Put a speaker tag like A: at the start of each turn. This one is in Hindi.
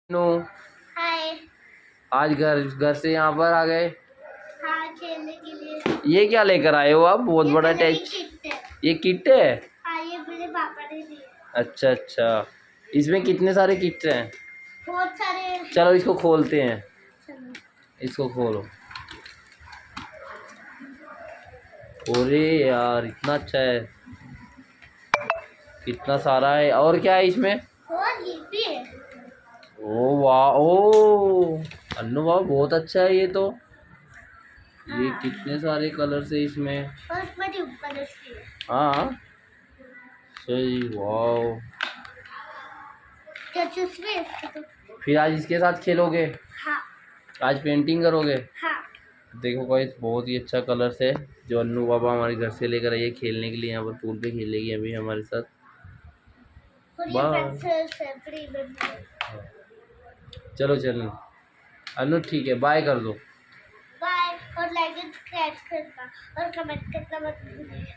A: नो
B: हाय।
A: आज घर घर से यहाँ पर आ गए।
B: हाँ, खेलने के लिए।
A: ये क्या लेकर आए हो आप? बहुत बड़ा टैच। ये किट है?
B: हाँ, ये मेरे पापा ने दी।
A: अच्छा अच्छा, इसमें कितने सारे किट हैं?
B: बहुत सारे।
A: चलो इसको खोलते हैं।
B: चलो।
A: इसको खोलो। अरे यार इतना अच्छा है, कितना सारा है। और क्या है इसमें?
B: और ये भी है।
A: ओ वाह, ओ अन्नू वाह, बहुत अच्छा है ये तो। ये
B: हाँ।
A: कितने सारे कलर्स है इसमें।
B: और उसमें ट्यूब कलर्स भी है।
A: हाँ सही, वाह।
B: स्केचेस भी है इसके तो।
A: फिर आज इसके साथ खेलोगे?
B: हाँ।
A: आज पेंटिंग करोगे?
B: हाँ।
A: देखो गाइस, बहुत ही अच्छा कलर्स है जो अन्नू बाबा हमारे घर से लेकर आइए खेलने के लिए। यहाँ पर पूल पे खेलेगी अभी हमारे साथ।
B: और ये
A: बाय।
B: पेंसिल्स है, फ्री में।
A: चलो चलो अन्नू, ठीक है, बाय कर दो।
B: बाय। और लाइक एंड सब्सक्राइब करना और कमेंट करना मत भूलिए।